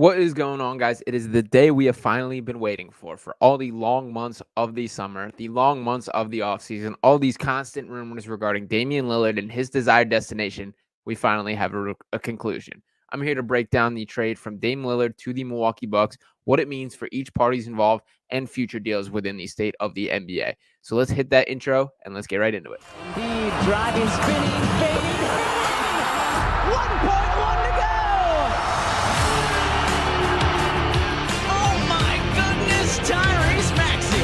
What is going on, guys? It is the day we have finally been waiting for all the long months of the summer, the long months of the offseason, all these constant rumors regarding Damian Lillard and his desired destination. We finally have a conclusion. I'm here to break down the trade from Dame Lillard to the Milwaukee Bucks, what it means for each parties involved, and future deals within the state of the NBA. So let's hit that intro and let's get right into it. Indeed, driving, spinning, fading, 1.1 to go! Oh my goodness, Tyrese Maxey!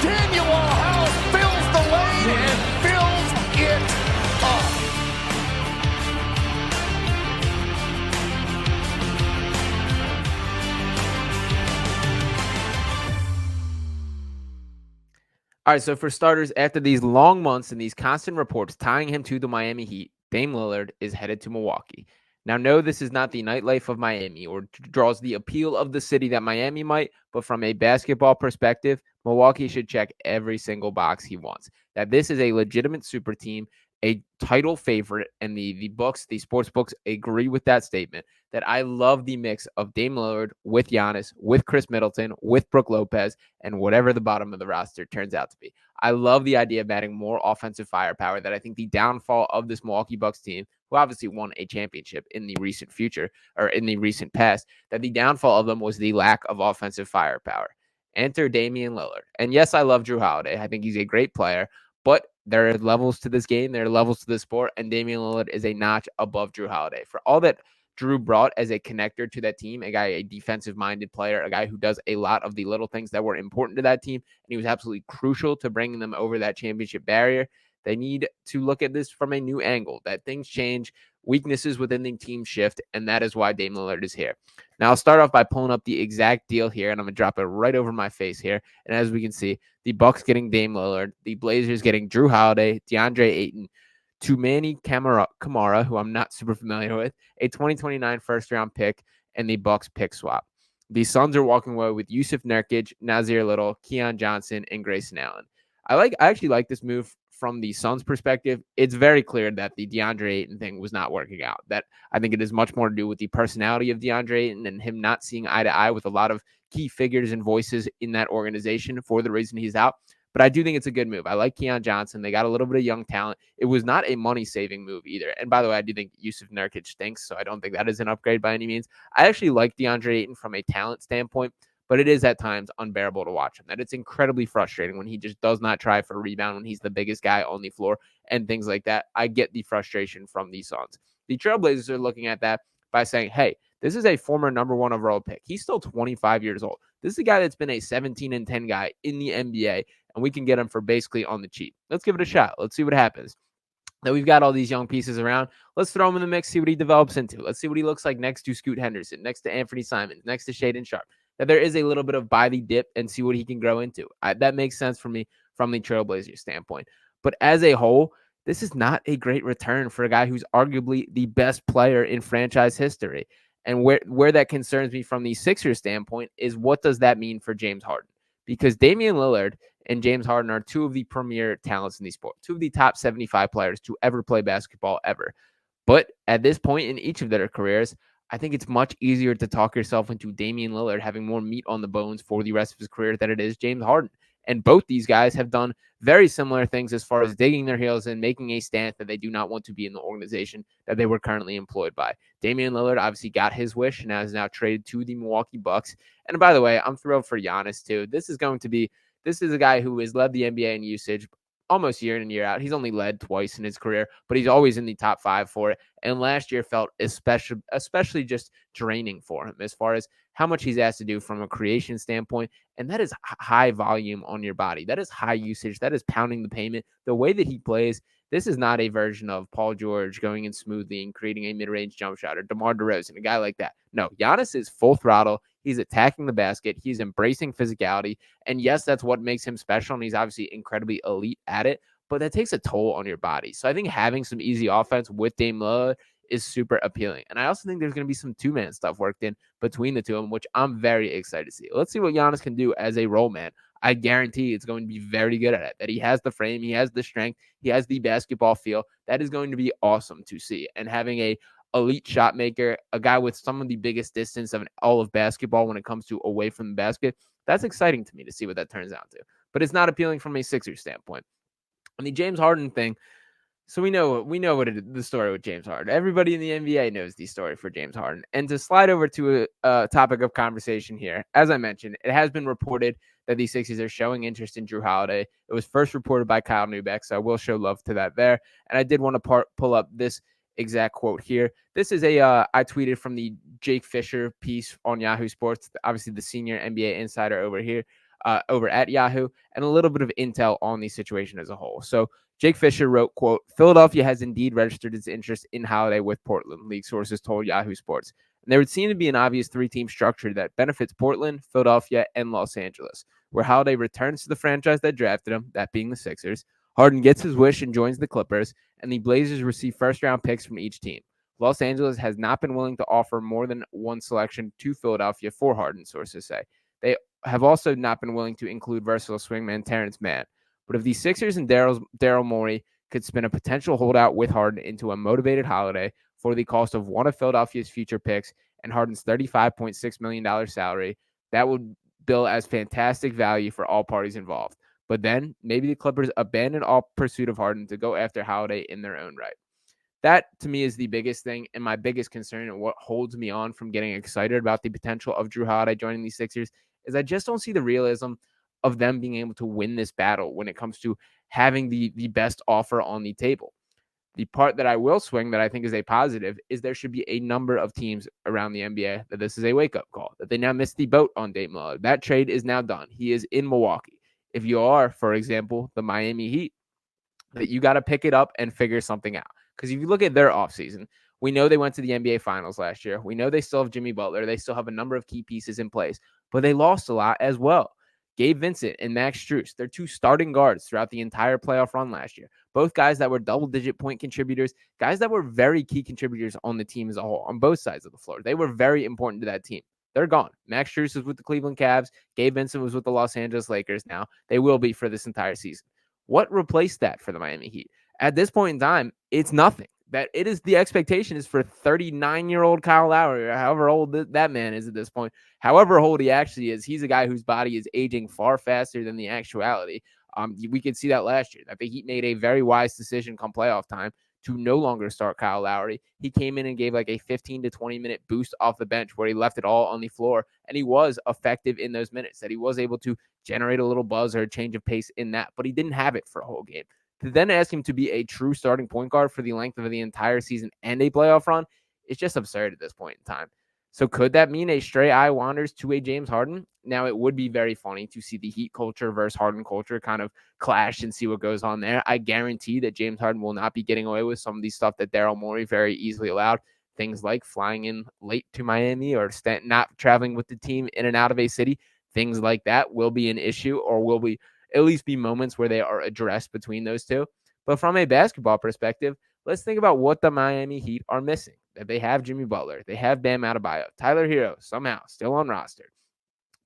Daniel House fills the lane and fills it up. All right, so for starters, after these long months and these constant reports tying him to the Miami Heat, Dame Lillard is headed to Milwaukee. Now, no, this is not the nightlife of Miami or draws the appeal of the city that Miami might, but from a basketball perspective, Milwaukee should check every single box he wants. That this is a legitimate super team, a title favorite, and the books, the sports books agree with that statement. That I love the mix of Dame Lillard with Giannis, with Chris Middleton, with Brook Lopez, and whatever the bottom of the roster turns out to be. I love the idea of adding more offensive firepower. That I think the downfall of this Milwaukee Bucks team, who obviously won a championship in the recent future or in the recent past, that the downfall of them was the lack of offensive firepower. Enter Damian Lillard. And yes, I love Drew Holiday. I think he's a great player, but there are levels to this game. There are levels to the sport, and Damian Lillard is a notch above Drew Holiday. For all that Drew brought as a connector to that team, a defensive-minded player, a guy who does a lot of the little things that were important to that team, and he was absolutely crucial to bringing them over that championship barrier. They need to look at this from a new angle, that things change, weaknesses within the team shift, and that is why Dame Lillard is here. Now, I'll start off by pulling up the exact deal here, and I'm going to drop it right over my face here. And as we can see, the Bucks getting Dame Lillard, the Blazers getting Drew Holiday, DeAndre Ayton, Tumani Kamara, who I'm not super familiar with, a 2029 first-round pick, and the Bucks pick swap. The Suns are walking away with Yusuf Nurkic, Nazir Little, Keon Johnson, and Grayson Allen. I actually like this move from the Suns' perspective. It's very clear that the DeAndre Ayton thing was not working out. That I think it is much more to do with the personality of DeAndre Ayton and him not seeing eye to eye with a lot of key figures and voices in that organization for the reason he's out. But I do think it's a good move. I like Keon Johnson. They got a little bit of young talent. It was not a money-saving move either. And by the way, I do think Yusuf Nurkic stinks, so I don't think that is an upgrade by any means. I actually like DeAndre Ayton from a talent standpoint, but it is at times unbearable to watch him. That it's incredibly frustrating when he just does not try for a rebound, when he's the biggest guy on the floor and things like that. I get the frustration from the Suns. The Trailblazers are looking at that by saying, hey, this is a former number one overall pick. He's still 25 years old. This is a guy that's been a 17-10 guy in the NBA, and we can get him for basically on the cheap. Let's give it a shot. Let's see what happens. Now we've got all these young pieces around. Let's throw him in the mix, see what he develops into. Let's see what he looks like next to Scoot Henderson, next to Anthony Simons, next to Shaedon Sharpe. That there is a little bit of buy the dip and see what he can grow into. That makes sense for me from the Trailblazers standpoint. But as a whole, this is not a great return for a guy who's arguably the best player in franchise history. And where that concerns me from the Sixers standpoint is what does that mean for James Harden? Because Damian Lillard and James Harden are two of the premier talents in the sport, two of the top 75 players to ever play basketball ever. But at this point in each of their careers, I think it's much easier to talk yourself into Damian Lillard having more meat on the bones for the rest of his career than it is James Harden. And both these guys have done very similar things as far as digging their heels in, making a stance that they do not want to be in the organization that they were currently employed by. Damian Lillard obviously got his wish and is now traded to the Milwaukee Bucks. And by the way, I'm thrilled for Giannis too. This is a guy who has led the NBA in usage almost year in and year out. He's only led twice in his career, but he's always in the top 5 for it. And last year felt especially just draining for him as far as how much he's asked to do from a creation standpoint. And that is high volume on your body. That is high usage. That is pounding the pavement. The way that he plays, this is not a version of Paul George going in smoothly and creating a mid-range jump shot or DeMar DeRozan, a guy like that. No, Giannis is full throttle. He's attacking the basket. He's embracing physicality. And yes, that's what makes him special. And he's obviously incredibly elite at it. But that takes a toll on your body. So I think having some easy offense with Dame Lillard is super appealing. And I also think there's going to be some two-man stuff worked in between the two of them, which I'm very excited to see. Let's see what Giannis can do as a role man. I guarantee it's going to be very good at it, that he has the frame, he has the strength, he has the basketball feel. That is going to be awesome to see. And having a elite shot maker, a guy with some of the biggest distance of all of basketball when it comes to away from the basket. That's exciting to me to see what that turns out to. But it's not appealing from a Sixers standpoint. On the James Harden thing, so we know what the story with James Harden. Everybody in the NBA knows the story for James Harden. And to slide over to a topic of conversation here, as I mentioned, it has been reported that the Sixers are showing interest in Drew Holiday. It was first reported by Kyle Neubeck, so I will show love to that there. And I did want to pull up this exact quote here. This is I tweeted from the Jake Fisher piece on Yahoo Sports, obviously the senior NBA insider over here, over at Yahoo, and a little bit of intel on the situation as a whole. So Jake Fisher wrote, quote, Philadelphia has indeed registered its interest in Holiday with Portland, league sources told Yahoo Sports. And there would seem to be an obvious three-team structure that benefits Portland, Philadelphia, and Los Angeles, where Holiday returns to the franchise that drafted him, that being the Sixers. Harden gets his wish and joins the Clippers, and the Blazers receive first-round picks from each team. Los Angeles has not been willing to offer more than one selection to Philadelphia for Harden, sources say. They have also not been willing to include versatile swingman Terrence Mann. But if the Sixers and Daryl Morey could spin a potential holdout with Harden into a motivated Holiday for the cost of one of Philadelphia's future picks and Harden's $35.6 million salary, that would bill as fantastic value for all parties involved. But then maybe the Clippers abandon all pursuit of Harden to go after Holiday in their own right. That, to me, is the biggest thing and my biggest concern and what holds me on from getting excited about the potential of Drew Holiday joining the Sixers is I just don't see the realism of them being able to win this battle when it comes to having the best offer on the table. The part that I will swing that I think is a positive is there should be a number of teams around the NBA that this is a wake-up call, that they now missed the boat on Damian Lillard. That trade is now done. He is in Milwaukee. If you are, for example, the Miami Heat, that you got to pick it up and figure something out. Because if you look at their offseason, we know they went to the NBA Finals last year. We know they still have Jimmy Butler. They still have a number of key pieces in place, but they lost a lot as well. Gabe Vincent and Max Strus, they're two starting guards throughout the entire playoff run last year. Both guys that were double-digit point contributors, guys that were very key contributors on the team as a whole, on both sides of the floor. They were very important to that team. They're gone. Max Strus was with the Cleveland Cavs. Gabe Vincent was with the Los Angeles Lakers now. They will be for this entire season. What replaced that for the Miami Heat? At this point in time, it's nothing. That it is the expectation is for 39-year-old Kyle Lowry, or however old that man is at this point. However old he actually is, he's a guy whose body is aging far faster than the actuality. We could see that last year. I think he made a very wise decision come playoff time to no longer start Kyle Lowry. He came in and gave like a 15 to 20-minute boost off the bench where he left it all on the floor, and he was effective in those minutes, that he was able to generate a little buzz or a change of pace in that, but he didn't have it for a whole game. To then ask him to be a true starting point guard for the length of the entire season and a playoff run, it's just absurd at this point in time. So could that mean a stray eye wanders to a James Harden? Now, it would be very funny to see the Heat culture versus Harden culture kind of clash and see what goes on there. I guarantee that James Harden will not be getting away with some of the stuff that Daryl Morey very easily allowed. Things like flying in late to Miami or not traveling with the team in and out of a city. Things like that will be an issue, or will be at least be moments where they are addressed between those two. But from a basketball perspective, let's think about what the Miami Heat are missing. That they have Jimmy Butler, they have Bam Adebayo, Tyler Hero somehow still on roster,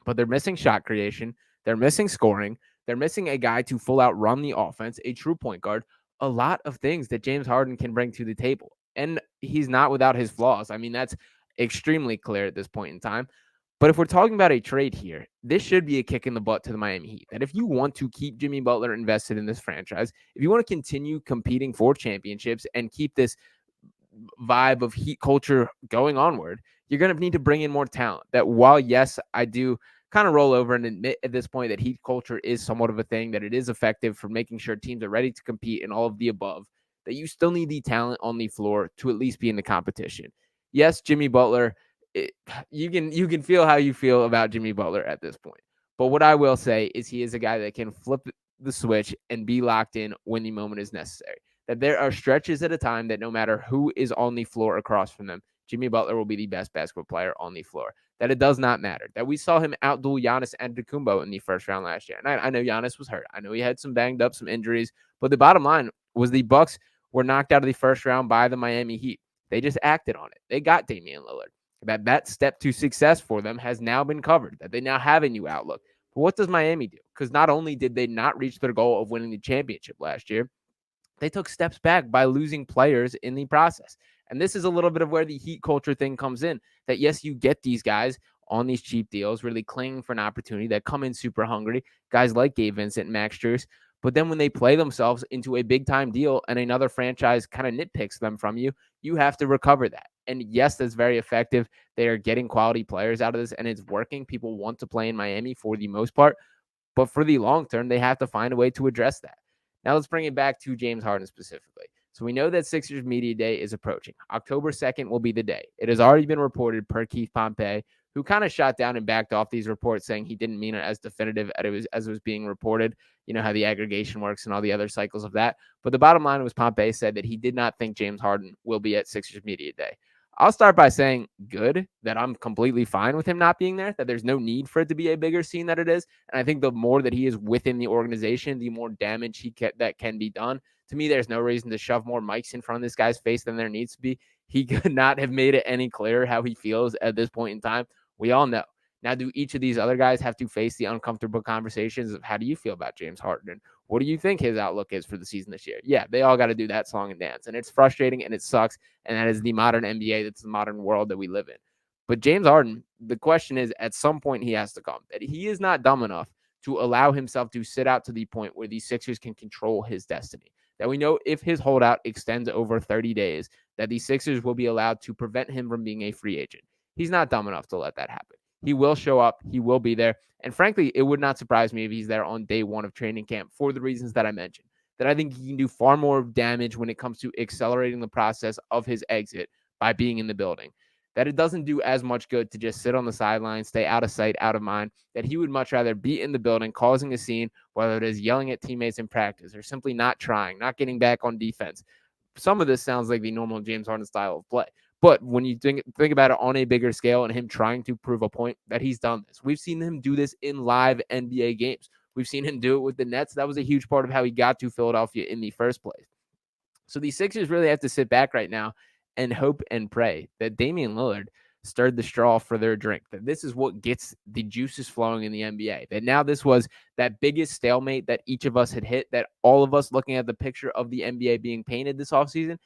but they're missing shot creation, they're missing scoring, they're missing a guy to full out run the offense, a true point guard, a lot of things that James Harden can bring to the table. And he's not without his flaws. I mean, that's extremely clear at this point in time. But if we're talking about a trade here, this should be a kick in the butt to the Miami Heat. That if you want to keep Jimmy Butler invested in this franchise, if you want to continue competing for championships and keep this vibe of Heat culture going onward, you're going to need to bring in more talent. That while, yes, I do kind of roll over and admit at this point that Heat culture is somewhat of a thing, that it is effective for making sure teams are ready to compete and all of the above, that you still need the talent on the floor to at least be in the competition. Yes, Jimmy Butler, you can feel how you feel about Jimmy Butler at this point. But what I will say is he is a guy that can flip the switch and be locked in when the moment is necessary. That there are stretches at a time that no matter who is on the floor across from them, Jimmy Butler will be the best basketball player on the floor. That it does not matter. That we saw him outduel Giannis Antetokounmpo in the first round last year. And I know Giannis was hurt. I know he had some banged up, some injuries. But the bottom line was the Bucks were knocked out of the first round by the Miami Heat. They just acted on it. They got Damian Lillard. That step to success for them has now been covered, that they now have a new outlook. But what does Miami do? Because not only did they not reach their goal of winning the championship last year, they took steps back by losing players in the process. And this is a little bit of where the Heat culture thing comes in, that yes, you get these guys on these cheap deals, really clinging for an opportunity, that come in super hungry, guys like Gabe Vincent and Max Strus. But then when they play themselves into a big time deal and another franchise kind of nitpicks them from you, you have to recover that. And yes, that's very effective. They are getting quality players out of this and it's working. People want to play in Miami for the most part. But for the long term, they have to find a way to address that. Now let's bring it back to James Harden specifically. So we know that Sixers Media Day is approaching. October 2nd will be the day. It has already been reported per Keith Pompey, who kind of shot down and backed off these reports, saying he didn't mean it as definitive as it was being reported. You know how the aggregation works and all the other cycles of that. But the bottom line was Pompey said that he did not think James Harden will be at Sixers Media Day. I'll start by saying good, that I'm completely fine with him not being there, that there's no need for it to be a bigger scene than it is. And I think the more that he is within the organization, the more damage that can be done. To me, there's no reason to shove more mics in front of this guy's face than there needs to be. He could not have made it any clearer how he feels at this point in time. We all know. Now, do each of these other guys have to face the uncomfortable conversations of how do you feel about James Harden? What do you think his outlook is for the season this year? Yeah, they all got to do that song and dance. And it's frustrating and it sucks. And that is the modern NBA. That's the modern world that we live in. But James Harden, the question is, at some point he has to come. That he is not dumb enough to allow himself to sit out to the point where the Sixers can control his destiny. That we know if his holdout extends over 30 days, that the Sixers will be allowed to prevent him from being a free agent. He's not dumb enough to let that happen. He will show up. He will be there. And frankly, it would not surprise me if he's there on day one of training camp for the reasons that I mentioned. That I think he can do far more damage when it comes to accelerating the process of his exit by being in the building. That it doesn't do as much good to just sit on the sidelines, stay out of sight, out of mind, that he would much rather be in the building, causing a scene, whether it is yelling at teammates in practice or simply not trying, not getting back on defense. Some of this sounds like the normal James Harden style of play. But when you think about it on a bigger scale and him trying to prove a point, that he's done this. We've seen him do this in live NBA games. We've seen him do it with the Nets. That was a huge part of how he got to Philadelphia in the first place. So the Sixers really have to sit back right now and hope and pray that Damian Lillard stirred the straw for their drink, that this is what gets the juices flowing in the NBA, that now this was that biggest stalemate that each of us had hit, that all of us looking at the picture of the NBA being painted this offseason,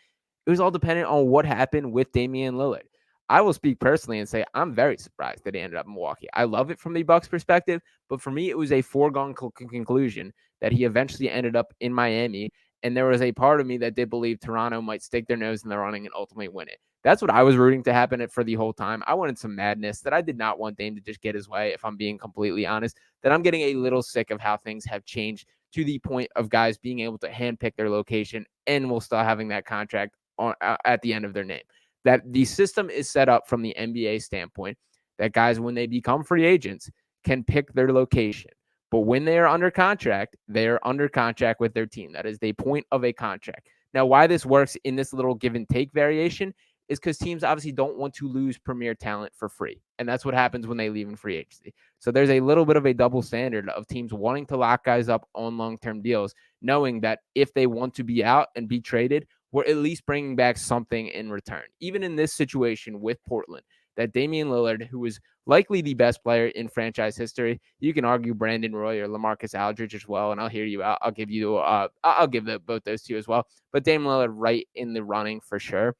it was all dependent on what happened with Damian Lillard. I will speak personally and say I'm very surprised that he ended up in Milwaukee. I love it from the Bucks perspective, but for me, it was a foregone conclusion that he eventually ended up in Miami. And there was a part of me that did believe Toronto might stick their nose in the running and ultimately win it. That's what I was rooting to happen for the whole time. I wanted some madness, that I did not want Dame to just get his way, if I'm being completely honest, that I'm getting a little sick of how things have changed to the point of guys being able to handpick their location and will still having that contract at the end of their name. That the system is set up from the NBA standpoint that guys, when they become free agents, can pick their location. But when they are under contract, they are under contract with their team. That is the point of a contract. Now, why this works in this little give and take variation is because teams obviously don't want to lose premier talent for free. And that's what happens when they leave in free agency. So there's a little bit of a double standard of teams wanting to lock guys up on long-term deals, knowing that if they want to be out and be traded, we're at least bringing back something in return. Even in this situation with Portland, that Damian Lillard, who was likely the best player in franchise history, you can argue Brandon Roy or LaMarcus Aldridge as well, and I'll hear you out. I'll give you, I'll give both those two as well. But Damian Lillard right in the running for sure.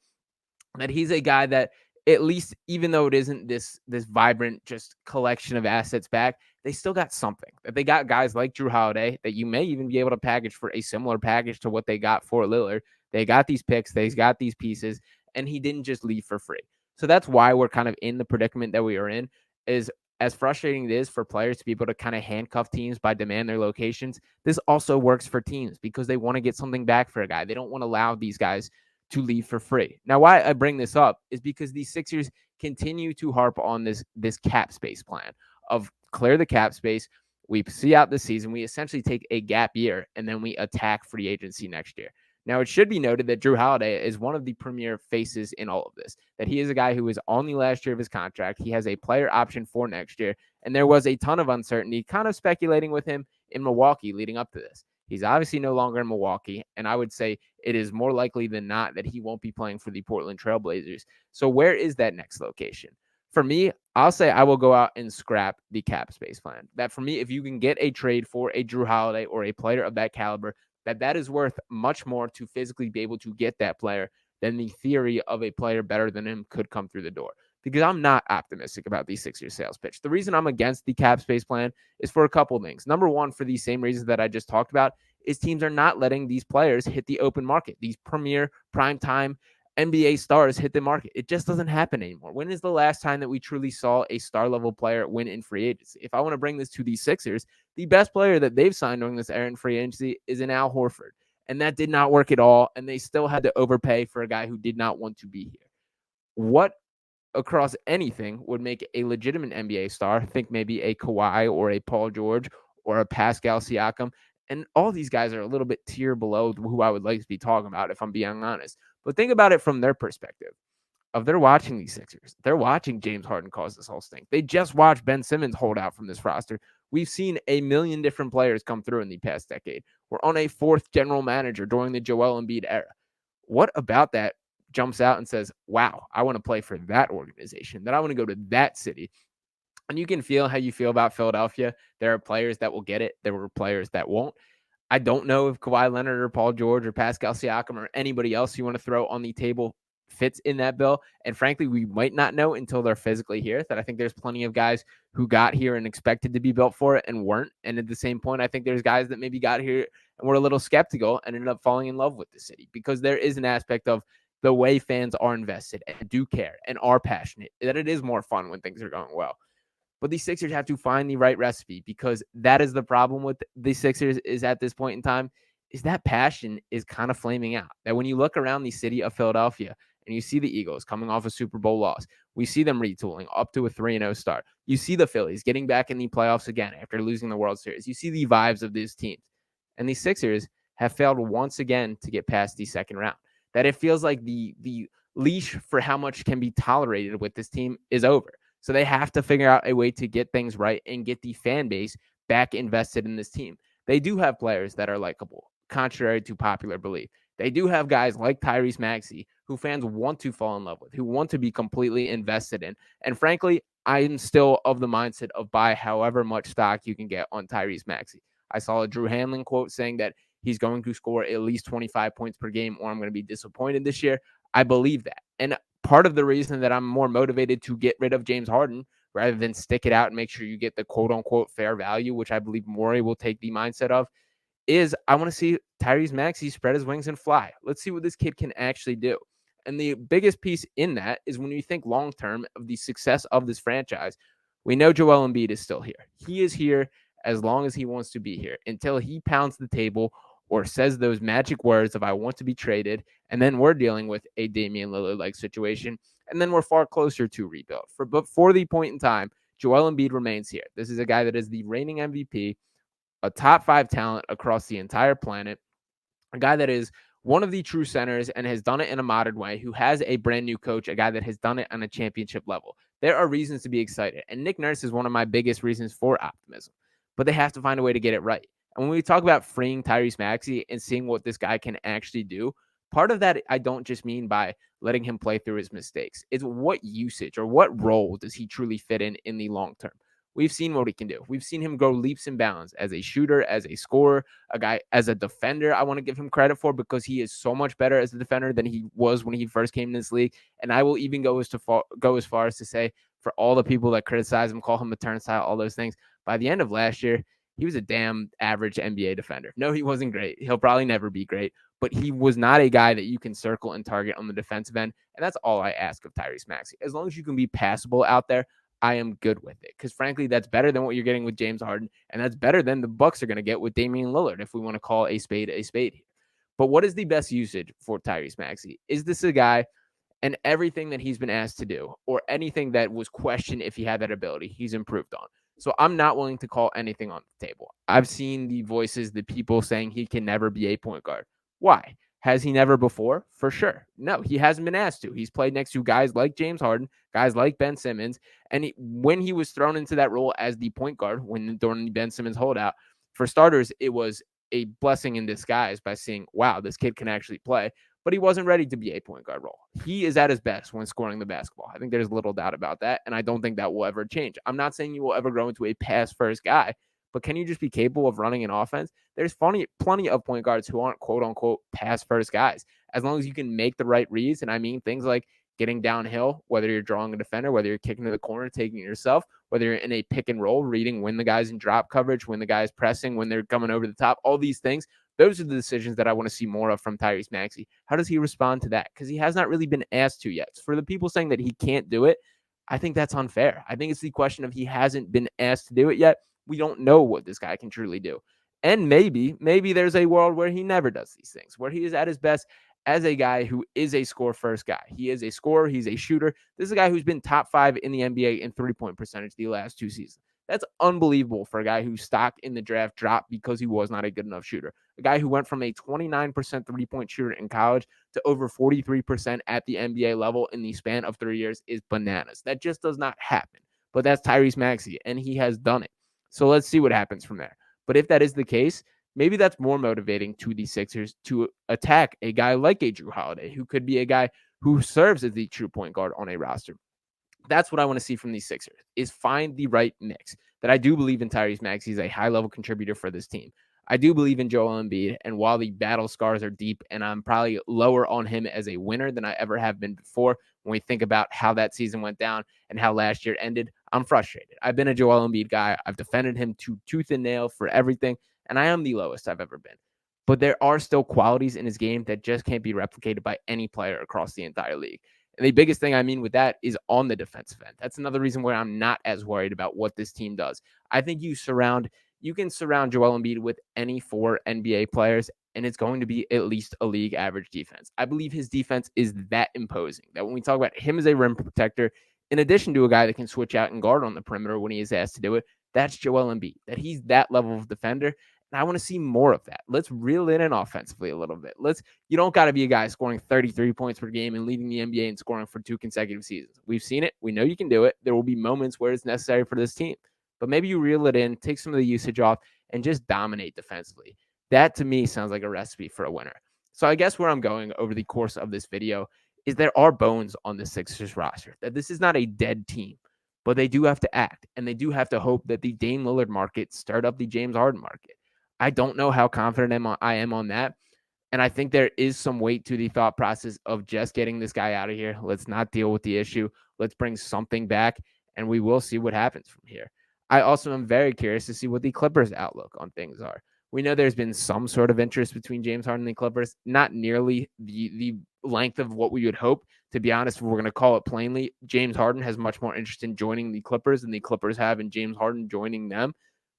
That he's a guy that, at least, even though it isn't this vibrant just collection of assets back, they still got something. That they got guys like Drew Holiday that you may even be able to package for a similar package to what they got for Lillard. They got these picks, they got these pieces, and he didn't just leave for free. So that's why we're kind of in the predicament that we are in. Is as frustrating it is for players to be able to kind of handcuff teams by demand their locations, this also works for teams because they want to get something back for a guy. They don't want to allow these guys to leave for free. Now, why I bring this up is because the Sixers continue to harp on this cap space plan of clear the cap space. We see out the season. We essentially take a gap year, and then we attack free agency next year. Now, it should be noted that Drew Holiday is one of the premier faces in all of this, that he is a guy who is on the last year of his contract. He has a player option for next year, and there was a ton of uncertainty kind of speculating with him in Milwaukee leading up to this. He's obviously no longer in Milwaukee, and I would say it is more likely than not that he won't be playing for the Portland Trail Blazers. So where is that next location? For me, I'll say I will go out and scrap the cap space plan. That for me, if you can get a trade for a Drew Holiday or a player of that caliber, that is worth much more to physically be able to get that player then the theory of a player better than him could come through the door. Because I'm not optimistic about the Sixers sales pitch. The reason I'm against the cap space plan is for a couple of things. Number one, for the same reasons that I just talked about, is teams are not letting these players hit the open market. These premier primetime NBA stars hit the market. It just doesn't happen anymore. When is the last time that we truly saw a star level player win in free agency? If I want to bring this to the Sixers, the best player that they've signed during this era in free agency is an Al Horford. And that did not work at all. And they still had to overpay for a guy who did not want to be here. What across anything would make a legitimate NBA star? Think maybe a Kawhi or a Paul George or a Pascal Siakam. And all these guys are a little bit tier below who I would like to be talking about, if I'm being honest. But think about it from their perspective. Of they're watching these Sixers. They're watching James Harden cause this whole stink. They just watched Ben Simmons hold out from this roster. We've seen a million different players come through in the past decade. We're on a fourth general manager during the Joel Embiid era. What about that jumps out and says, wow, I want to play for that organization, that I want to go to that city? And you can feel how you feel about Philadelphia. There are players that will get it. There were players that won't. I don't know if Kawhi Leonard or Paul George or Pascal Siakam or anybody else you want to throw on the table fits in that bill. And frankly, we might not know until they're physically here. That I think there's plenty of guys who got here and expected to be built for it and weren't. And at the same point, I think there's guys that maybe got here and were a little skeptical and ended up falling in love with the city, because there is an aspect of the way fans are invested and do care and are passionate, that it is more fun when things are going well. But the Sixers have to find the right recipe, because that is the problem with the Sixers is at this point in time, is that passion is kind of flaming out. That when you look around the city of Philadelphia and you see the Eagles coming off a Super Bowl loss, we see them retooling up to a 3-0 start. You see the Phillies getting back in the playoffs again after losing the World Series. You see the vibes of these teams. And the Sixers have failed once again to get past the second round. That it feels like the leash for how much can be tolerated with this team is over. So they have to figure out a way to get things right and get the fan base back invested in this team. They do have players that are likable, contrary to popular belief. They do have guys like Tyrese Maxey who fans want to fall in love with, who want to be completely invested in. And frankly, I'm still of the mindset of buy however much stock you can get on Tyrese Maxey. I saw a Drew Hanlon quote saying that he's going to score at least 25 points per game or I'm going to be disappointed this year. I believe that. And part of the reason that I'm more motivated to get rid of James Harden rather than stick it out and make sure you get the quote unquote fair value, which I believe Morey will take the mindset of, is I want to see Tyrese Maxey spread his wings and fly. Let's see what this kid can actually do. And the biggest piece in that is when you think long-term of the success of this franchise, we know Joel Embiid is still here. He is here as long as he wants to be here until he pounds the table or says those magic words of I want to be traded, and then we're dealing with a Damian Lillard-like situation, and then we're far closer to rebuild. But for the point in time, Joel Embiid remains here. This is a guy that is the reigning MVP, a top 5 talent across the entire planet, a guy that is one of the true centers and has done it in a modern way, who has a brand new coach, a guy that has done it on a championship level. There are reasons to be excited, and Nick Nurse is one of my biggest reasons for optimism, but they have to find a way to get it right. And when we talk about freeing Tyrese Maxey and seeing what this guy can actually do, part of that I don't just mean by letting him play through his mistakes. It's what usage or what role does he truly fit in the long term? We've seen what he can do. We've seen him grow leaps and bounds as a shooter, as a scorer, a guy as a defender. I want to give him credit for, because he is so much better as a defender than he was when he first came in this league. And I will even go as far as to say, for all the people that criticize him, call him a turnstile, all those things, by the end of last year, he was a damn average NBA defender. No, he wasn't great. He'll probably never be great, but he was not a guy that you can circle and target on the defensive end. And that's all I ask of Tyrese Maxey. As long as you can be passable out there, I am good with it. Because frankly, that's better than what you're getting with James Harden. And that's better than the Bucks are going to get with Damian Lillard, if we want to call a spade here. But what is the best usage for Tyrese Maxey? Is this a guy, and everything that he's been asked to do, or anything that was questioned if he had that ability, he's improved on? So I'm not willing to call anything on the table. I've seen the voices, the people saying he can never be a point guard. Why? Has he never before? For sure. No, he hasn't been asked to. He's played next to guys like James Harden, guys like Ben Simmons. And when he was thrown into that role as the point guard, during the Ben Simmons holdout, for starters, it was a blessing in disguise by seeing, wow, this kid can actually play. But he wasn't ready to be a point guard role. He is at his best when scoring the basketball. I think there's little doubt about that, and I don't think that will ever change. I'm not saying you will ever grow into a pass-first guy, but can you just be capable of running an offense? There's plenty of point guards who aren't quote-unquote pass-first guys, As long as you can make the right reads, and I mean things like getting downhill, whether you're drawing a defender, whether you're kicking to the corner, taking it yourself, whether you're in a pick and roll, reading when the guy's in drop coverage, when the guy's pressing, when they're coming over the top, all these things. Those are the decisions that I want to see more of from Tyrese Maxey. How does he respond to that? Because he has not really been asked to yet. For the people saying that he can't do it, I think that's unfair. I think it's the question of he hasn't been asked to do it yet. We don't know what this guy can truly do. And maybe there's a world where he never does these things, where he is at his best as a guy who is a score-first guy. He is a scorer. He's a shooter. This is a guy who's been top 5 in the NBA in three-point percentage the last 2 seasons. That's unbelievable for a guy whose stock in the draft dropped because he was not a good enough shooter. A guy who went from a 29% three-point shooter in college to over 43% at the NBA level in the span of 3 years is bananas. That just does not happen. But that's Tyrese Maxey, and he has done it. So let's see what happens from there. But if that is the case, maybe that's more motivating to the Sixers to attack a guy like a Jrue Holiday, who could be a guy who serves as the true point guard on a roster. That's what I want to see from these Sixers, is find the right mix. That I do believe in Tyrese Maxey. He's a high-level contributor for this team. I do believe in Joel Embiid, and while the battle scars are deep, and I'm probably lower on him as a winner than I ever have been before, when we think about how that season went down and how last year ended, I'm frustrated. I've been a Joel Embiid guy. I've defended him tooth and nail for everything, and I am the lowest I've ever been. But there are still qualities in his game that just can't be replicated by any player across the entire league. And the biggest thing I mean with that is on the defensive end. That's another reason why I'm not as worried about what this team does. I think you can surround Joel Embiid with any 4 NBA players, and it's going to be at least a league average defense. I believe his defense is that imposing that when we talk about him as a rim protector, in addition to a guy that can switch out and guard on the perimeter when he is asked to do it, that's Joel Embiid, that he's that level of defender. And I want to see more of that. Let's reel it in offensively a little bit. You don't got to be a guy scoring 33 points per game and leading the NBA and scoring for 2 consecutive seasons. We've seen it. We know you can do it. There will be moments where it's necessary for this team. But maybe you reel it in, take some of the usage off, and just dominate defensively. That, to me, sounds like a recipe for a winner. So I guess where I'm going over the course of this video is there are bones on the Sixers roster. That this is not a dead team, but they do have to act, and they do have to hope that the Dame Lillard market start up the James Harden market. I don't know how confident I am on that. And I think there is some weight to the thought process of just getting this guy out of here. Let's not deal with the issue. Let's bring something back, and we will see what happens from here. I also am very curious to see what the Clippers' outlook on things are. We know there's been some sort of interest between James Harden and the Clippers, not nearly the length of what we would hope. To be honest, if we're going to call it plainly, James Harden has much more interest in joining the Clippers than the Clippers have in James Harden joining them.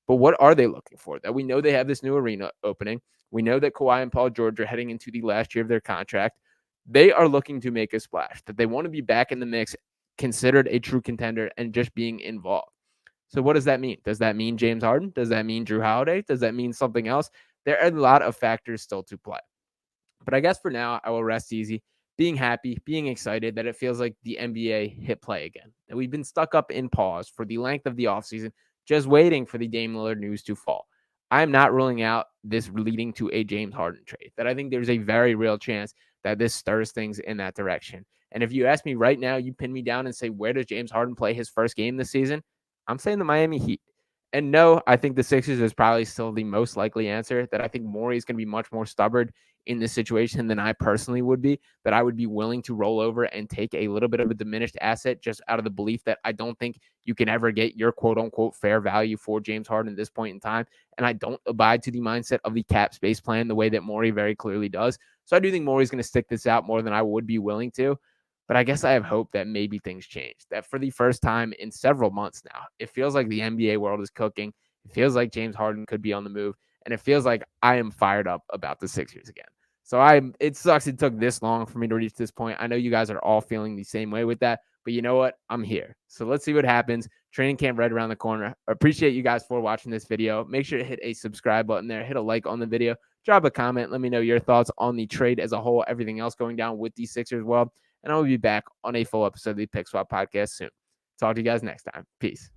But what are they looking for? That we know they have this new arena opening. We know that Kawhi and Paul George are heading into the last year of their contract. They are looking to make a splash, that they want to be back in the mix, considered a true contender, and just being involved. So what does that mean? Does that mean James Harden? Does that mean Jrue Holiday? Does that mean something else? There are a lot of factors still to play. But I guess for now, I will rest easy, being happy, being excited that it feels like the NBA hit play again, that we've been stuck up in pause for the length of the offseason, just waiting for the Dame Lillard news to fall. I'm not ruling out this leading to a James Harden trade, that I think there's a very real chance that this stirs things in that direction. And if you ask me right now, you pin me down and say, where does James Harden play his first game this season? I'm saying the Miami Heat. And no, I think the Sixers is probably still the most likely answer, that I think Morey is going to be much more stubborn in this situation than I personally would be, that I would be willing to roll over and take a little bit of a diminished asset just out of the belief that I don't think you can ever get your quote unquote fair value for James Harden at this point in time. And I don't abide to the mindset of the cap space plan the way that Morey very clearly does. So I do think Morey's going to stick this out more than I would be willing to. But I guess I have hope that maybe things change, that for the first time in several months now, it feels like the NBA world is cooking. It feels like James Harden could be on the move. And it feels like I am fired up about the Sixers again. So it sucks it took this long for me to reach this point. I know you guys are all feeling the same way with that. But you know what? I'm here. So let's see what happens. Training camp right around the corner. I appreciate you guys for watching this video. Make sure to hit a subscribe button there. Hit a like on the video. Drop a comment. Let me know your thoughts on the trade as a whole, everything else going down with the Sixers world. And I will be back on a full episode of the Pick Swap Podcast soon. Talk to you guys next time. Peace.